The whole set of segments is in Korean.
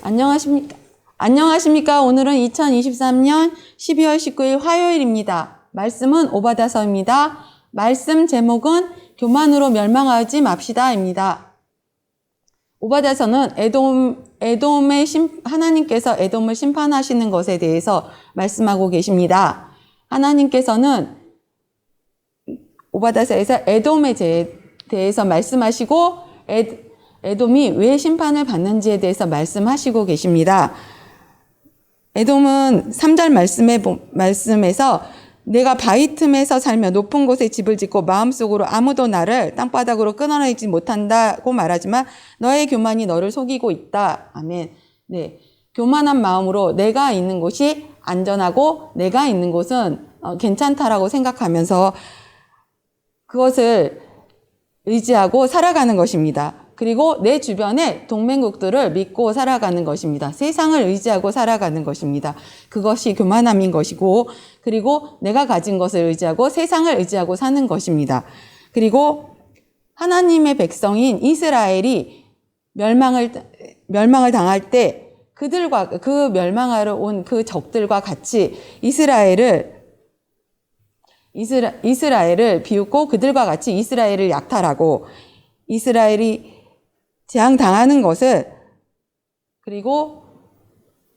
안녕하십니까. 오늘은 2023년 12월 19일 화요일입니다. 말씀은 오바다서입니다. 말씀 제목은 교만으로 멸망하지 맙시다입니다. 오바다서는 하나님께서 에돔을 심판하시는 것에 대해서 말씀하고 계십니다. 하나님께서는 오바다서에서 에돔에 대해서 말씀하시고 에돔이 왜 심판을 받는지에 대해서 말씀하시고 계십니다. 에돔은 3절 말씀에서 내가 바위 틈에서 살며 높은 곳에 집을 짓고 마음속으로 아무도 나를 땅바닥으로 끊어내지 못한다고 말하지만 너의 교만이 너를 속이고 있다. 아멘. 네, 교만한 마음으로 내가 있는 곳이 안전하고 내가 있는 곳은 괜찮다라고 생각하면서 그것을 의지하고 살아가는 것입니다. 그리고 내 주변의 동맹국들을 믿고 살아가는 것입니다. 세상을 의지하고 살아가는 것입니다. 그것이 교만함인 것이고, 그리고 내가 가진 것을 의지하고 세상을 의지하고 사는 것입니다. 그리고 하나님의 백성인 이스라엘이 멸망을 당할 때 그 멸망하러 온 그 적들과 같이 이스라엘을 비웃고 그들과 같이 이스라엘을 약탈하고 이스라엘이 재앙당하는 것을, 그리고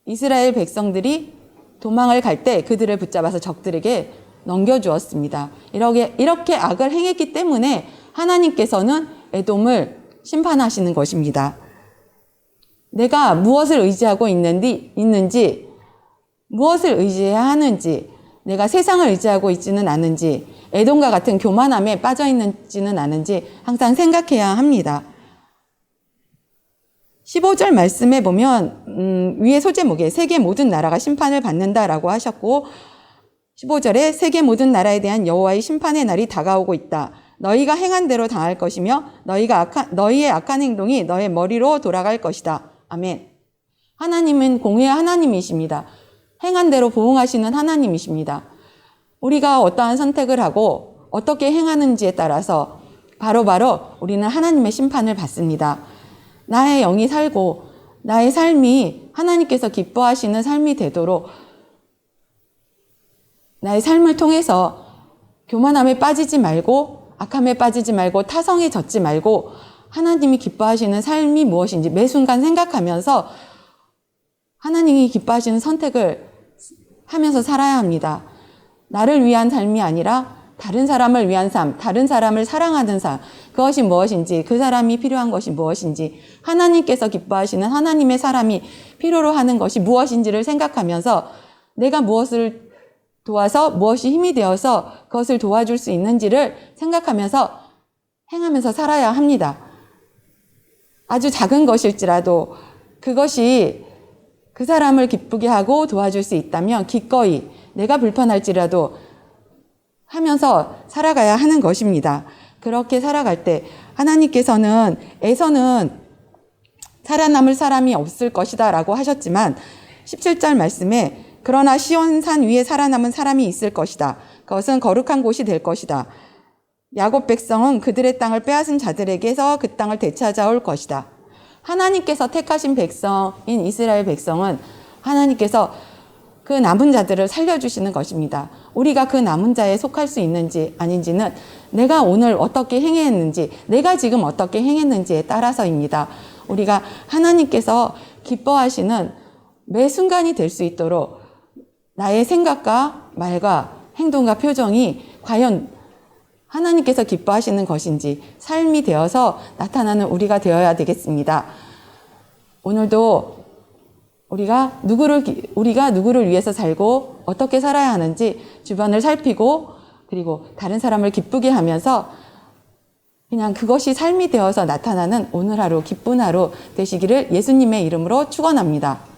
이스라엘 백성들이 도망을 갈 때 그들을 붙잡아서 적들에게 넘겨주었습니다. 이렇게 악을 행했기 때문에 하나님께서는 에돔을 심판하시는 것입니다. 내가 무엇을 의지하고 있는지, 무엇을 의지해야 하는지, 내가 세상을 의지하고 있지는 않은지, 에돔과 같은 교만함에 빠져 있는지는 않은지 항상 생각해야 합니다. 15절 말씀에 보면 위에 소제목에 세계 모든 나라가 심판을 받는다라고 하셨고 15절에 세계 모든 나라에 대한 여호와의 심판의 날이 다가오고 있다. 너희가 행한 대로 당할 것이며 너희의 악한 행동이 너의 머리로 돌아갈 것이다. 아멘. 하나님은 공의의 하나님이십니다. 행한 대로 보응하시는 하나님이십니다. 우리가 어떠한 선택을 하고 어떻게 행하는지에 따라서 바로바로 우리는 하나님의 심판을 받습니다. 나의 영이 살고 나의 삶이 하나님께서 기뻐하시는 삶이 되도록 나의 삶을 통해서 교만함에 빠지지 말고 악함에 빠지지 말고 타성에 젖지 말고 하나님이 기뻐하시는 삶이 무엇인지 매 순간 생각하면서 하나님이 기뻐하시는 선택을 하면서 살아야 합니다. 나를 위한 삶이 아니라 다른 사람을 위한 삶, 다른 사람을 사랑하는 삶, 그것이 무엇인지, 그 사람이 필요한 것이 무엇인지, 하나님께서 기뻐하시는 하나님의 사람이 필요로 하는 것이 무엇인지를 생각하면서 내가 무엇을 도와서 무엇이 힘이 되어서 그것을 도와줄 수 있는지를 생각하면서 행하면서 살아야 합니다. 아주 작은 것일지라도 그것이 그 사람을 기쁘게 하고 도와줄 수 있다면 기꺼이 내가 불편할지라도 하면서 살아가야 하는 것입니다. 그렇게 살아갈 때 하나님께서는 에서는 살아남을 사람이 없을 것이다 라고 하셨지만 17절 말씀에 그러나 시온산 위에 살아남은 사람이 있을 것이다. 그것은 거룩한 곳이 될 것이다. 야곱 백성은 그들의 땅을 빼앗은 자들에게서 그 땅을 되찾아올 것이다. 하나님께서 택하신 백성인 이스라엘 백성은 하나님께서 그 남은 자들을 살려주시는 것입니다. 우리가 그 남은 자에 속할 수 있는지 아닌지는 내가 오늘 어떻게 행했는지, 내가 지금 어떻게 행했는지에 따라서입니다. 우리가 하나님께서 기뻐하시는 매 순간이 될 수 있도록 나의 생각과 말과 행동과 표정이 과연 하나님께서 기뻐하시는 것인지 삶이 되어서 나타나는 우리가 되어야 되겠습니다. 오늘도 우리가 누구를 위해서 살고 어떻게 살아야 하는지 주변을 살피고 그리고 다른 사람을 기쁘게 하면서 그냥 그것이 삶이 되어서 나타나는 오늘 하루 기쁜 하루 되시기를 예수님의 이름으로 축원합니다.